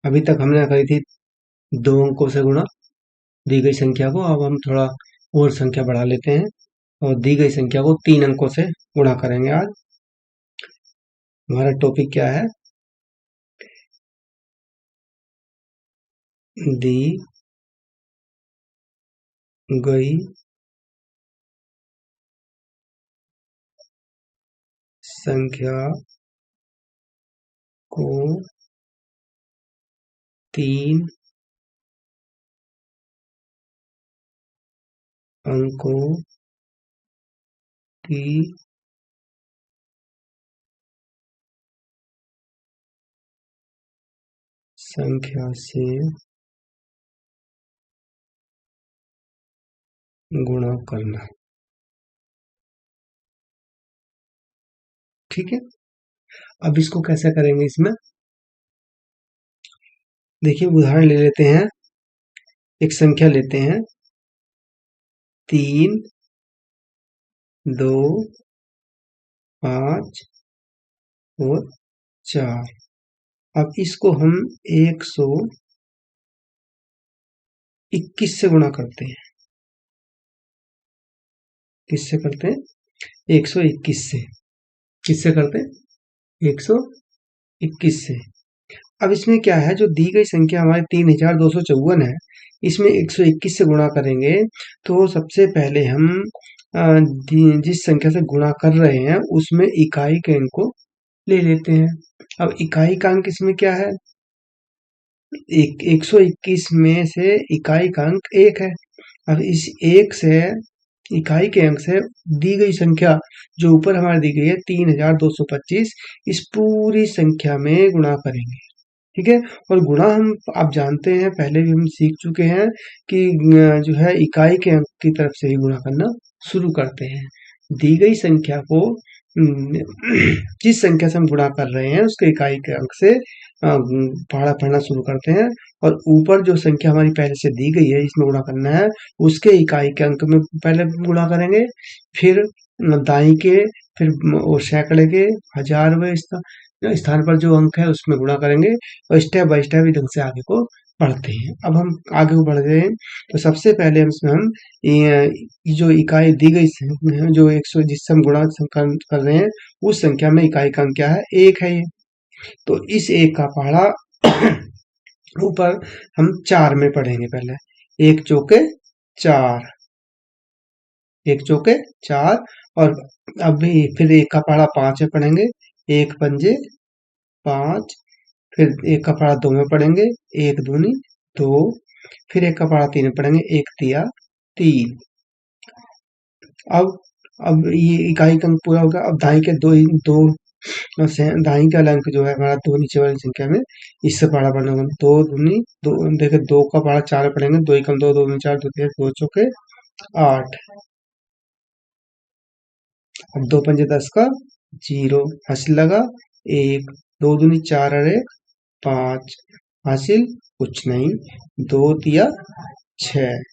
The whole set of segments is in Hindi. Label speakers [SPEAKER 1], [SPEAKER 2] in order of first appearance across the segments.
[SPEAKER 1] अभी तक हमने करी थी 2 अंकों से गुणा दी गई संख्या को। अब हम थोड़ा और संख्या बढ़ा लेते हैं और दी गई संख्या को 3 अंकों से गुणा करेंगे। आज हमारा टॉपिक क्या है? दी गई संख्या को 3 अंकों की संख्या से गुणा करना। ठीक है, अब इसको कैसे करेंगे? इसमें देखिए, उदाहरण ले लेते हैं। एक संख्या लेते हैं 3, 2, 5 और 4। अब इसको हम 121 से गुणा करते हैं। किससे करते हैं? 121 से। किससे करते हैं? 121 से। अब इसमें क्या है, जो दी गई संख्या हमारी 3254 है, इसमें 121 से गुणा करेंगे तो सबसे पहले हम जिस संख्या से गुणा कर रहे हैं उसमें इकाई के अंक को ले लेते हैं। अब इकाई का अंक इसमें क्या है? 121 में से इकाई का अंक 1 है। अब इस 1 से इकाई के अंक से दी गई संख्या जो ऊपर हमारी दी गई है 3225, इस पूरी संख्या में गुणा करेंगे। ठीक है, और गुणा हम आप जानते हैं, पहले भी हम सीख चुके हैं कि जो है इकाई के अंक की तरफ से ही गुणा करना शुरू करते हैं। दी गई संख्या को जिस संख्या से हम गुणा कर रहे हैं उसके इकाई के अंक से पहाड़ा पढ़ना शुरू करते हैं, और ऊपर जो संख्या हमारी पहले से दी गई है इसमें गुणा करना है, उसके इकाई के अंक में पहले गुणा करेंगे, फिर दाई के, फिर और सैकड़े के, हजारवें स्थान पर जो अंक है उसमें गुणा करेंगे, और स्टेप बाय स्टेप इधर से आगे को बढ़ते हैं। अब हम आगे को बढ़ गए हैं, तो सबसे पहले इसमें हम जो इकाई दी गई जो 100 जिससे हम गुणा कर रहे हैं उस संख्या में इकाई का अंक क्या है? 1 है ये। तो इस 1 का पहाड़ा ऊपर हम 4 में पढ़ेंगे। पहले 1 चौके 4, 1 चौके 4, और अभी फिर 1 का पहाड़ा 5 में पढ़ेंगे, 1 पंजे 5, फिर 1 का पहाड़ा 2 में पढ़ेंगे, 1 दूनी 2, फिर 1 का पहाड़ा 3 में पढ़ेंगे, 1 तिया 3। अब ये इकाई का अंक पूरा होगा। अब दाई के दो दाई का अंक जो है हमारा 2 नीचे वाली संख्या में, इससे पहाड़ा पढ़ना होगा। 2 दूनी 2, देखिए 2 का पहाड़ा 4 में पढ़ेंगे, 2 एकम 2, 2 दूनी 4, 2 तिया 2 चौके 8। अब 2 पंजे 10 का 0 हासिल लगा 1, 2 दूनी 4 और 1 5 हासिल कुछ नहीं, 2 तिया 6।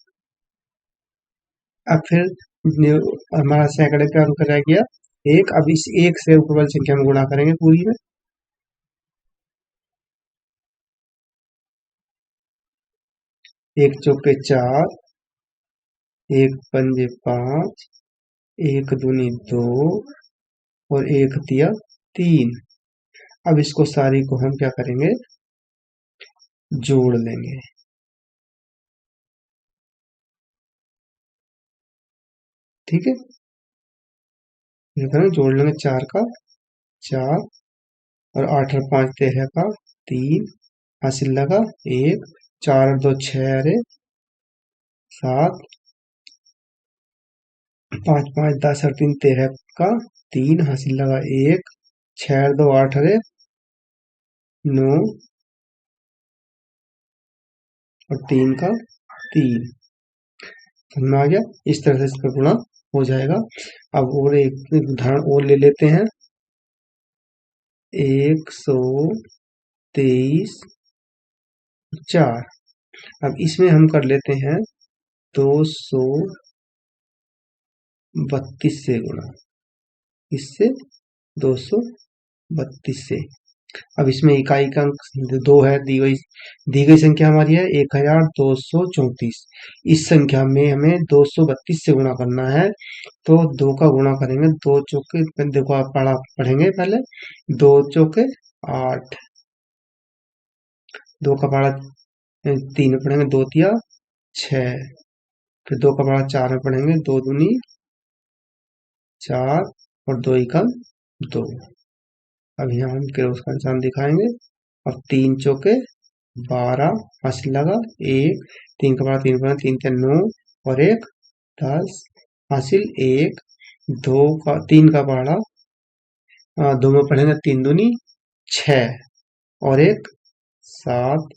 [SPEAKER 1] अब फिर हमारा सैकड़े का अंक रह गया 1। अब इस 1 से ऊपर वाली संख्या में गुणा करेंगे पूरी में। 1 चौके 4, 1 पंजे 5, 1 दूनी 2 और 1 तिया 3। अब इसको सारी को हम क्या करेंगे? जोड़ लेंगे। ठीक है, जोड़ लेंगे। 4 का 4 और 8 और 5 13 का 3 हासिल लगा 1, 4 और 2 6 अरे 7, 5 5 10 और 3 13 का 3 हासिल लगा 1, 6 और 2 8 अरे 9 और 3 का 3 समझ में आ गया। इस तरह से इसका गुणा हो जाएगा। अब और एक उदाहरण और ले लेते हैं। 123 4। अब इसमें हम कर लेते हैं 232 से गुणा, इससे 232 से। अब इसमें इकाई का अंक 2 है, दी गई संख्या हमारी है 1234। इस संख्या में हमें 232 से गुणा करना है, तो 2 का गुणा करेंगे, 2 चौके, देखो आप पढ़ेंगे पहले, 2 चौके 8, 2 का पढ़ा 3 में पढ़ेंगे, 2 तिया 6, फिर 2 का पढ़ा 4 में पढ़ेंगे, 2 दूनी 4 और 2 एकम 2। अब यहाँ हम क्रॉस का निशान दिखाएंगे। अब 3 चौके 12 हासिल लगा, 1, 3 का पढ़ा 3 पढ़ा 3 3 9 और 1 10 हासिल 1, 2 का 3 का पढ़ा 2 में पढ़ेंगे, 3 दूनी 6 और 1 7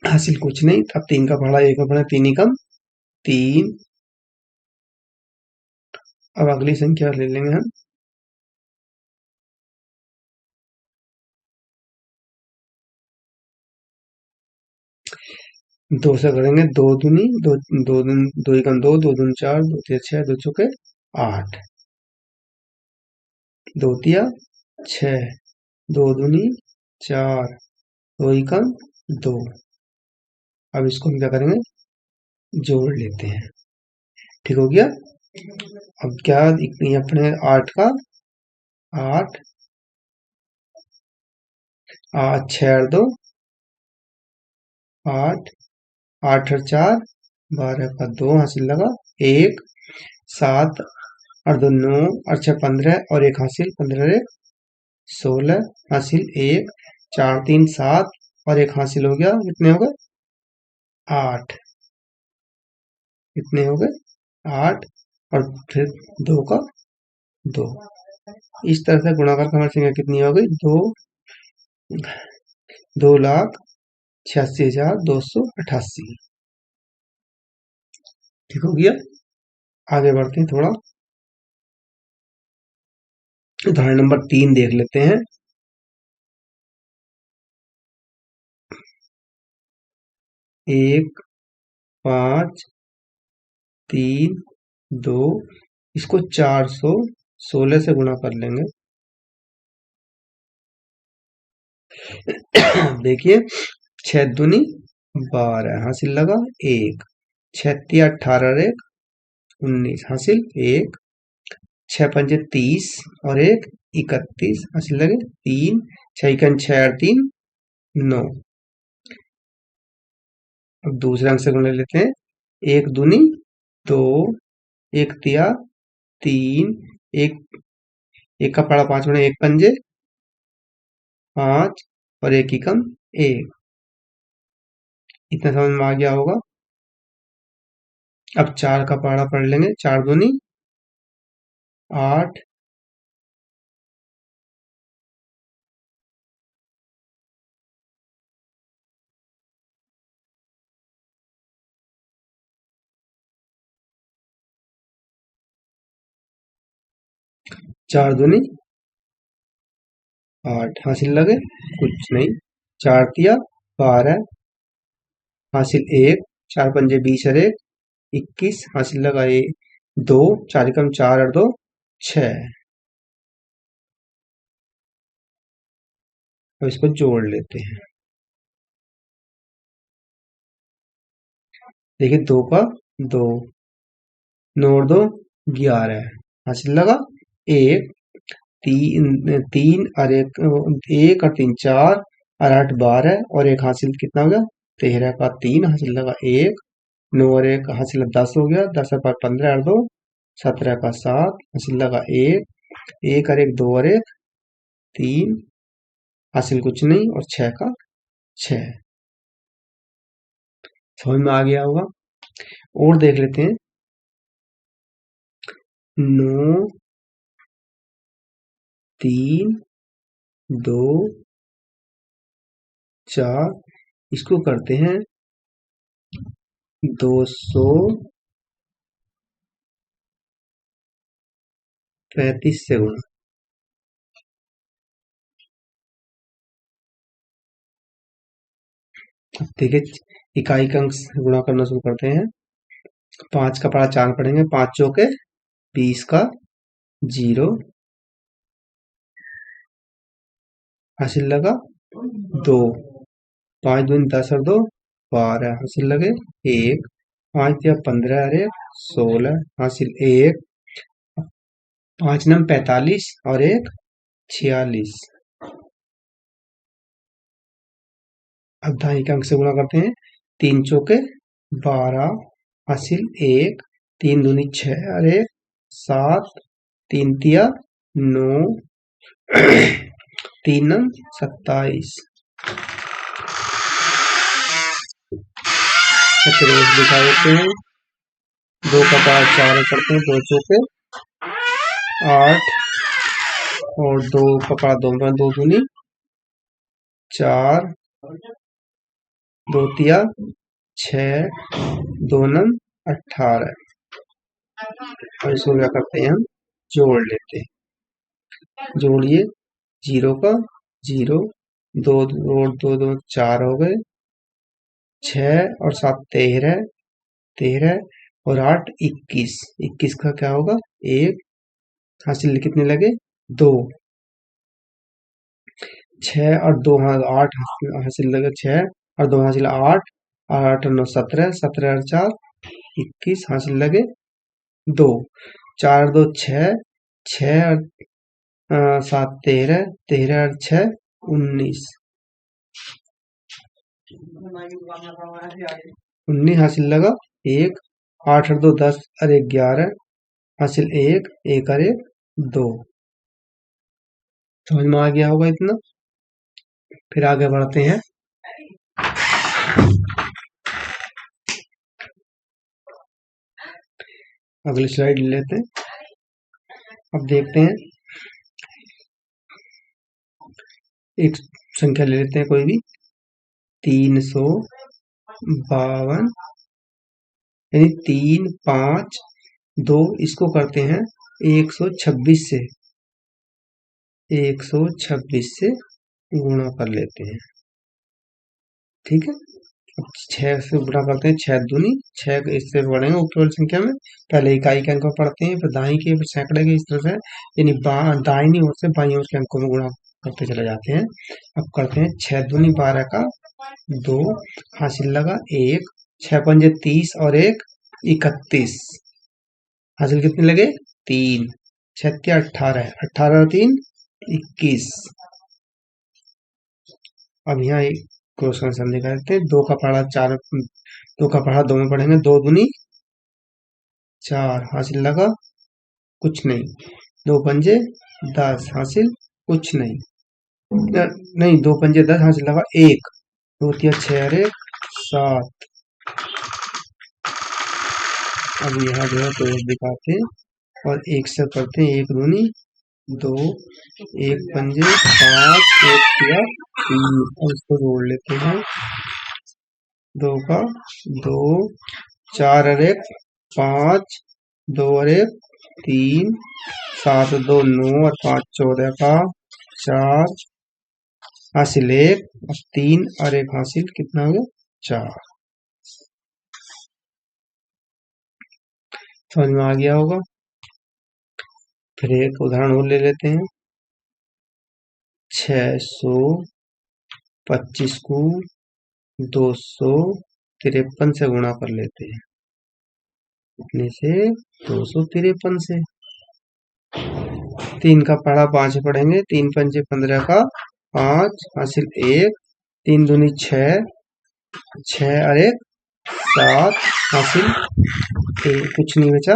[SPEAKER 1] हासिल कुछ नहीं। अब 3 का पढ़ा 1 में पढ़ा 3 एकम 3। अब अगली संख्या ले लेंगे हम, 2 से करेंगे, 2 दूनी 2, 2 दूनी 2 एकम 2, 2 दूनी 4, 2 तिया 6, 2 चौके 8, 2 तिया 6, 2 दूनी 4, 2 एकम 2। अब इसको हम क्या करेंगे, जोड़ लेते हैं। ठीक हो गया। अब क्या ये अपने 8 का 8, 6 और 2 8, 8 और 4 12 का 2 हासिल लगा 1, 7 और 2 9 और 6 15 और 1 हासिल 15 1 16 हासिल 1, 4 3 7 और 1 हासिल हो गया, कितने हो गए 8, कितने हो गए 8 और फिर 2 का 2। इस तरह से गुणा करके हमारी संख्या कितनी हो गई, 2,86,288। ठीक हो गया। आगे बढ़ते हैं थोड़ा, उदाहरण नंबर 3 देख लेते हैं। 1 5 3 2, इसको 416 से गुणा कर लेंगे। देखिए 6 दूनी 12 हासिल लगा 1, 6 तिया 18 1 19 हासिल 1, 6 पंजे 30 और 1 31 हासिल लगे 3, 6 एकम 6 और 3 9। अब दूसरे अंक से गुणा लेते हैं, 1 दूनी 2, 1 तिया 3, 1 का पड़ा 5 बने 1 पंजे 5 और 1 एकम 1। इतना समझ में आ गया होगा। अब 4 का पहाड़ा पढ़ लेंगे, 4 दूनी 8, 4 दूनी 8 हासिल लगे कुछ नहीं, 4 तिया 12 हासिल 1, 4 पंजे 20 और 1 21 हासिल लगा 2, 4 एकम 4 और 2 6। अब इसको जोड़ लेते हैं। देखिए 2 का 2, 9 और 2 11 हासिल लगा 1, 3 और 1 1 और 3 4 और 8 12 और 1 हासिल कितना हो गया 13 का 3 हासिल लगा 1, 9 और 1 हासिल 10 हो गया, 10 पर 15 और 2 17 का 7 हासिल लगा 1, 1 और 1 2 और 1 3 हासिल कुछ नहीं और 6 का 6। समझ में आ गया होगा। और देख लेते हैं, 9 3 2 4, इसको करते हैं 235 से गुणा। देखिए इकाई का अंक से गुणा करना शुरू करते हैं। 5 का पढ़ा 4 पढ़ेंगे, 5 चौके 20 का 0, हासिल लगा 2, 5 दूनी 10 और 2 12, हासिल लगे 1, 5 या 15 और 1 16, हासिल 1, 5 नम 45 और 1 46। अब दाई के अंक से गुणा करते हैं, 3 चौके 12, हासिल 1, 3 दूनी 6 और 1 7, 3 तिया 9, 3 नम 27। दिखा देते हैं, 2 का 5 4 करते हैं, 2 चौके 8 और 2 का 2 में 2 दूनी 4, 2 तिया 6, 2 नम 18। और इसको क्या करते हैं, हम जोड़ लेते हैं। जोड़िए, 0 का 0, 2 और 2 2 4 हो गए, 6 और 7 13, 13 और 8 21, 21 का क्या होगा 1, हासिल कितने लगे 2, 6 और 2 8 हासिल लगे 6 और 2 हासिल 8, 8 और 9 17, 17 और 4 21, हासिल लगे 2, 4 और 2 6, 6 और 7 13, 13 और 6 19, 19 हासिल लगा 1, 8 और 2 10 और 1 11, हासिल 1, 1 और 1 2। समझ में आ गया होगा इतना। फिर आगे बढ़ते हैं, अगली स्लाइड ले लेते हैं। अब देखते हैं, एक संख्या ले लेते हैं कोई भी, 352, यानी 3 5 2, इसको करते हैं 126 से, 126 से गुणा कर लेते हैं। ठीक है, अब 6 से गुणा करते हैं, 6 दूनी 6, इससे बढ़ेंगे ऊपर वाली संख्या में, पहले इकाई के अंक को पढ़ते हैं, फिर दाई के, फिर सैकड़े के, इस तरह से, यानी दाहिनी ओर से बाई ओर के अंकों में गुणा करते चले जाते हैं। अब करते हैं 6 दूनी 12 का 2, हासिल लगा 1, 6 पंजे 30 और 1 31, हासिल कितने लगे 3, 6 18, 18 और 3 21। अब यहाँ एक क्रॉस फंक्शन दिखा देते हैं, 2 का पढ़ा 4, 2 का पढ़ा 2 में पढ़ेंगे, 2 दूनी 4, हासिल लगा कुछ नहीं, 2 पंजे 10, हासिल कुछ नहीं, नहीं 2 पंजे 10, हासिल लगा 1, 2 तिया 6 और 1 7। अब यहाँ जो है तो दिखाते हैं और 1 से करते हैं, 1 दूनी 2, 1 पंजे 5, 1 तिया 3, और इसको जोड़ लेते हैं, 2 का 2, 4 और 1 5, 2 और 1 3, 7 2 9 और 5 14 का 4, हासिल 1 और 3 और 1 हासिल कितना हो गया 4। समझ में आ गया होगा। फिर एक उदाहरण और ले लेते हैं, 625 को 253 से गुणा कर लेते हैं, इतने से 253 से, 3 का पढ़ा 5 पढ़ेंगे, 3 पंजे 15 का 5, हासिल 1, 3 दूनी 6, 6 और 1 7, हासिल कुछ नहीं बचा,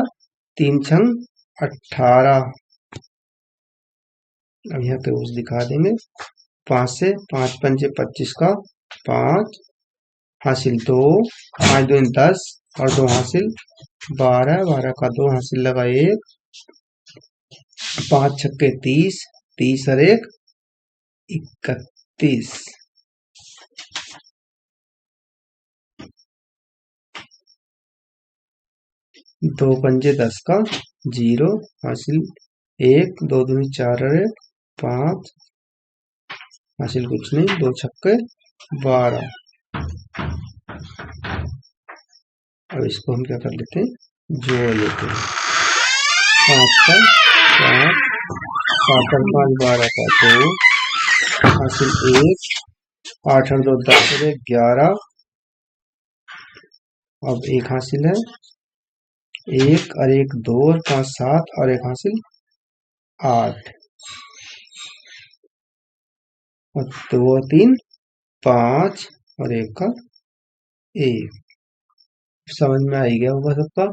[SPEAKER 1] 3 छंग 18। अब यहाँ पे उस दिखा देंगे, 5 से 5 पंजे 25 का 5, हासिल 2, 5 2 10 और 2 हासिल 12, 12 का 2 हासिल लगा 1, 5 छक्के 30, 30 और 1 31। 2 पंजे 10 का 0, हासिल 1, 2 दूनी 4 और 1 5, हासिल कुछ नहीं, 2 छक्के 12। अब इसको हम क्या कर लेते हैं, जोड़ लेते हैं, 5 का 4, 7 और 5 12 का 2, हासिल 1, 8 और 2 10 और 1 11। अब 1 हासिल है, 1 और 1 2 और 5 7 और 1 हासिल 8 और 2 और 3 5 और 1 का 1। समझ में आ ही गया होगा सबका।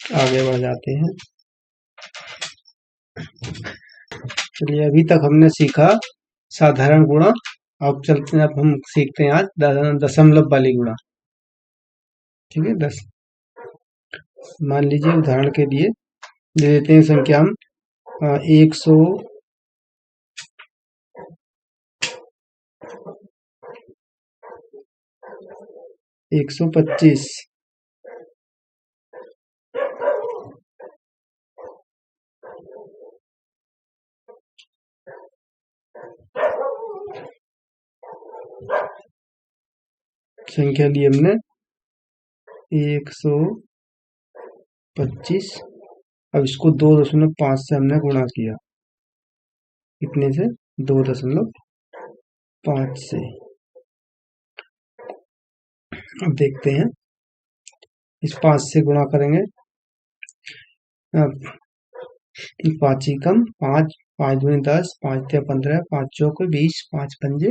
[SPEAKER 1] आगे बढ़ जाते हैं। चलिए, अभी तक हमने सीखा साधारण गुणा। अब चलते हैं, अब हम सीखते हैं आज दशमलव वाली गुणा। ठीक है, मान लीजिए उदाहरण के लिए दे देते हैं संख्या हम 125। संख्या ली हमने 125। अब इसको 2.5 से हमने गुणा किया। कितने से? 2.5 से। अब देखते हैं, इस 5 से गुणा करेंगे। अब 5 कम 5, 5 दूनी 10, 5 तिया 15, 5 चौक 20, 5 पंजे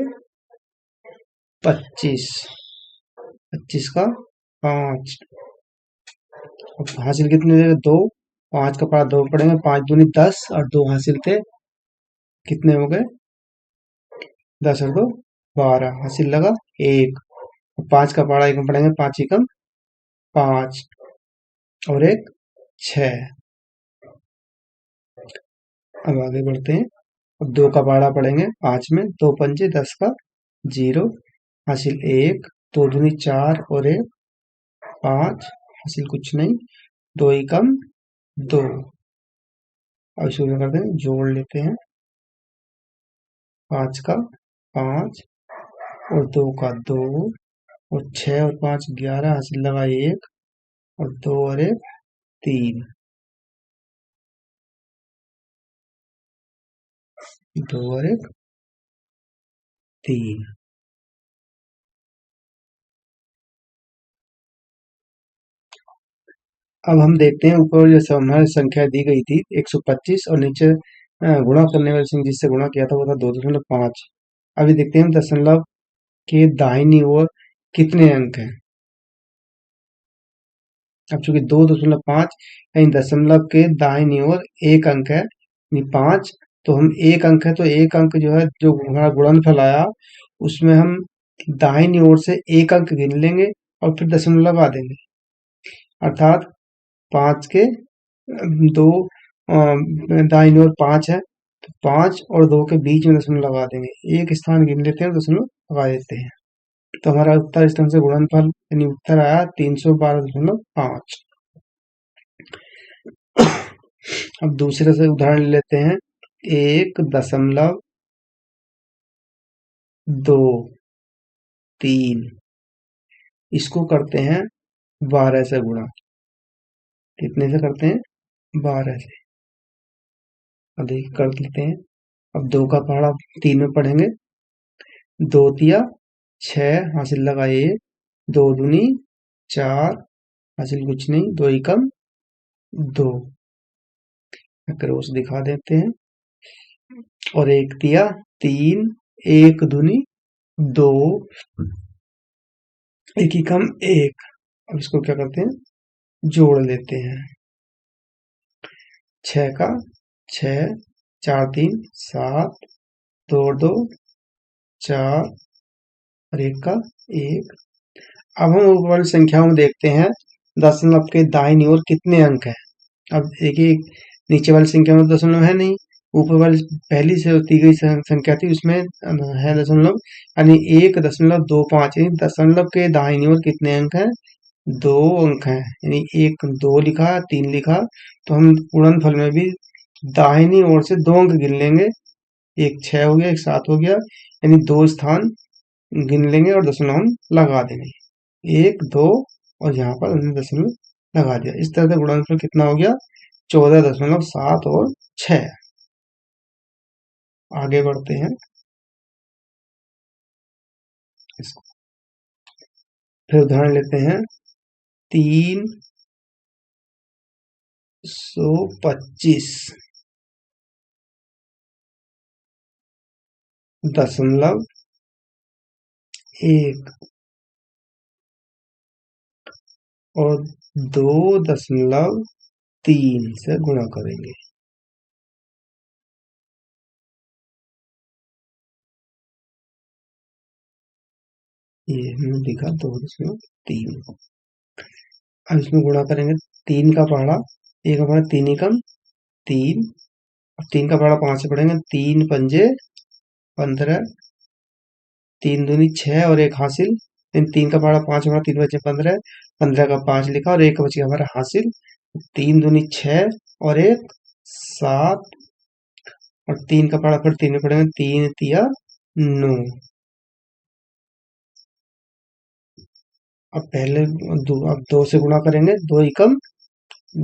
[SPEAKER 1] 25, 25 का 5। अब हासिल कितने थे? 2। 5 का पारा 2 पड़ेंगे, 5 दूनी 10 और 2 हासिल थे। कितने हो गए? 10 और 2 12। हासिल लगा 1। 5 का पारा 1 में पड़ेंगे, 5 कम 5 और 1 6। अब आगे बढ़ते हैं। अब 2 का पारा पड़ेंगे 5 में, 2 पंजे 10 का 0। हासिल 1। 2 दूनी 4 और 1 5। हासिल कुछ नहीं, 2 कम 2। अब इसको क्या करते हैं? जोड़ लेते हैं। 5 का 5 और 2 का 2 और 6 और 5 11। हासिल लगा 1 और 2 और 1 3। 2 और 1 3। अब हम देखते हैं, ऊपर जैसे हमारी संख्या दी गई थी 125 और नीचे गुणा करने वाली संख्या जिससे गुणा किया था वो था 2.5। अभी देखते हैं दशमलव के दाहिनी ओर कितने अंक हैं। अब चूंकि 2.5 यानी दशमलव के दाहिनी ओर एक अंक है, यानी 5, तो हम एक अंक है तो एक अंक जो है, जो हमारा गुणनफल आया उसमें हम दाहिनी ओर से एक अंक गिन लेंगे और फिर दशमलव लगा देंगे। अर्थात 5 के दो दाहिनी ओर 5 है तो 5 और 2 के बीच में दशमलव लगा देंगे। एक स्थान गिन लेते हैं, दशमलव लगा देते हैं। तो हमारा उत्तर इस तरह से गुणनफल यानी उत्तर आया 312.5। अब दूसरे से उदाहरण ले लेते हैं 1.23। इसको करते हैं 12 से गुणा। कितने से करते हैं? 12 से। अब देखिए कर लेते हैं। अब 2 का पहाड़ा 3 में पढ़ेंगे, 2 तिया 6। हासिल लगा 1, 2 दूनी 4। हासिल कुछ नहीं, 2 कम 2। क्रॉस दिखा देते हैं। और 1 तिया 3, 1 दूनी 2, 1 कम 1। अब इसको क्या करते हैं? जोड़ लेते हैं। 6 का 6, 4 3 7, 2 और 2 4 और 1 का 1। अब हम ऊपर वाली संख्याओं में देखते हैं दशमलव के दाहिनी ओर कितने अंक हैं। अब देखिए, नीचे वाली संख्या में दशमलव है नहीं, ऊपर वाली पहली से दी गई संख्या थी उसमें है दशमलव, यानी 1.25। यानी दशमलव के दाहिनी ओर कितने अंक हैं? 2 अंक हैं, यानी 1 2 लिखा 3 लिखा, तो हम गुणनफल में भी दाहिनी ओर से 2 अंक गिन लेंगे। एक 6 हो गया, एक 7 हो गया, यानी 2 स्थान गिन लेंगे और दशमलव हम लगा देंगे। 1 2 और यहाँ पर हमने दशमलव लगा दिया। इस तरह से गुणनफल कितना हो गया, 14.7 और 6। आगे बढ़ते हैं। इसको फिर उदाहरण लेते हैं। 325 दशमलव 1 और 2.3 से गुणा करेंगे। ये हमने लिखा 2.3। अब इसमें गुणा करेंगे। 3 का पहाड़ा, एक हमारा 3 एकम 3, अब 3 का पहाड़ा 5 से पढ़ेंगे। 3 पंजे 15, 3 दूनी 6 और 1 हासिल। 3 का पहाड़ा 5 हमारा, 3 बचे 15, 15 का 5 लिखा और 1 बच गया हमारा हासिल। 3 दूनी 6 और 1 7 और 3 का पहाड़ा फिर 3 में पढ़ेंगे। 3 तिया 9। अब पहले अब 2 से गुणा करेंगे। 2 एकम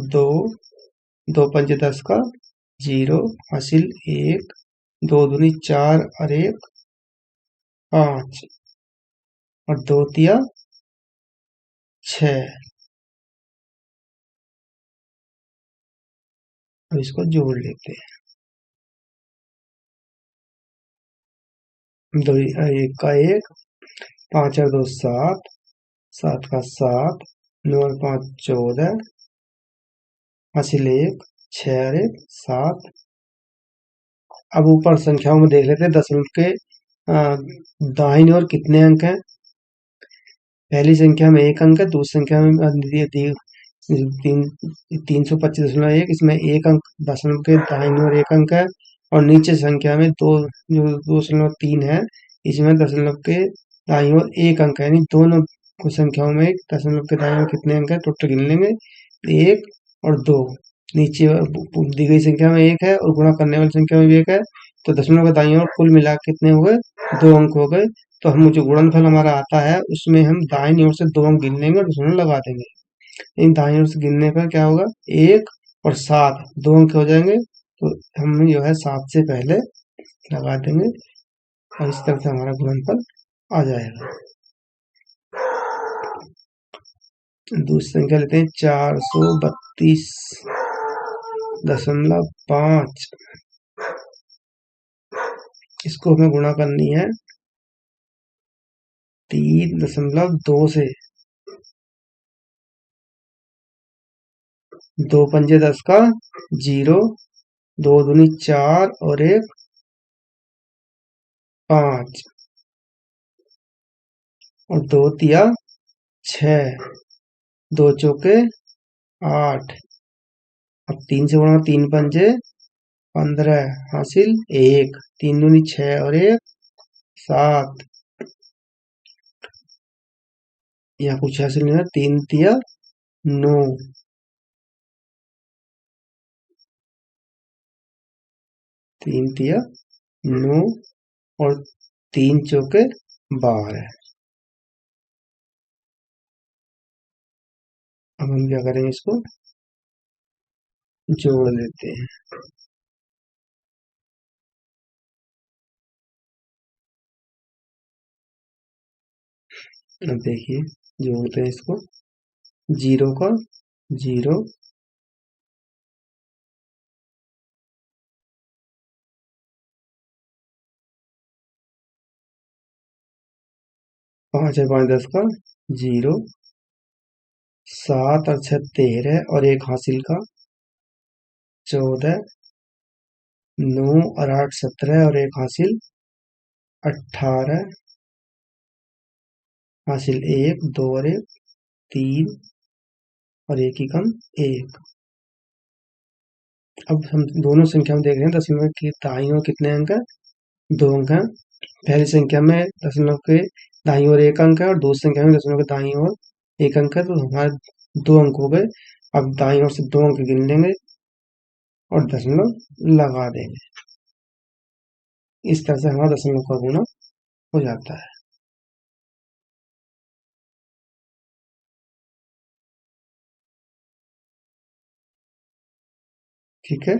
[SPEAKER 1] 2, 2 पंजे 10 का 0 हासिल 1, 2 दूनी 4 और 1 5 और 2 तिया 6। अब इसको जोड़ लेते हैं। 2 1 का 1, 5 और 2 7, 7 का 7, 9 और 5 14 हासिल 1, 6 और 1 7। अब ऊपर संख्याओं में देख लेते हैं। दशमलव के दाहिनी ओर कितने अंक हैं। पहली संख्या में 1 अंक है, दूसरी संख्या में 325.1, इसमें 1 अंक दशमलव के दाहिनी ओर 1 अंक है। और नीचे संख्या में 2.3 है, इसमें दशमलव के दाईं ओर 1 अंक है। यानी दोनों संख्याओं में दशमलव के दाईं ओर कितने अंक है, टोटल गिन लेंगे। 1 और 2, नीचे दी गई संख्या में 1 है और गुणा करने वाली संख्या में भी 1 है, तो दशमलव के दाईं ओर कुल मिला कितने हो गए, 2 अंक हो गए। तो हम जो गुणनफल हमारा आता है उसमें हम दाहिनी ओर से 2 अंक गिन लेंगे और दशमलव लगा देंगे। इन दाहिनी ओर से गिनने पर क्या होगा, 1 और 7 2 अंक हो जाएंगे। तो हम जो है 7 से पहले लगा देंगे और इस तरह से हमारा गुणनफल आ जाएगा। दूसरी संख्या लेते हैं। 432.5, इसको हमें गुणा करनी है 3.2 से। 2 पंजे 10 का 0, 2 दूनी 4 और 1 5 और 2 तिया 6, 2 चौके 8। अब 3 से गुणा, 3 पंजे 15 हासिल 1, 3 दूनी 6 और 1 7। यहाँ कुछ हासिल नहीं है। 3 तिया 9, 3 तिया 9 और 3 चौके 12। अब हम क्या करेंगे, इसको जोड़ लेते हैं। अब देखिए जोड़ते हैं इसको। 0 का 0, 5 और 5 10 का 0, 7 और 6 13 और 1 हासिल का 14, 9 और 8 17 और 1 हासिल 18 हासिल 1, 2 और 1 3 और 1 ही कम 1। अब हम दोनों संख्या में देख रहे हैं दशमलव के दाईं ओर कितने अंक है, 2 अंक है। पहली संख्या में दशमलव के दाईं ओर 1 अंक है और दूसरी संख्या में दशमलव के दाईं ओर 1 अंक है, तो हमारे 2 अंक हो गए। अब दाईं ओर से 2 अंक गिन लेंगे और दशमलव लगा देंगे। इस तरह से हमारा दशमलव का गुणा हो जाता है। ठीक है।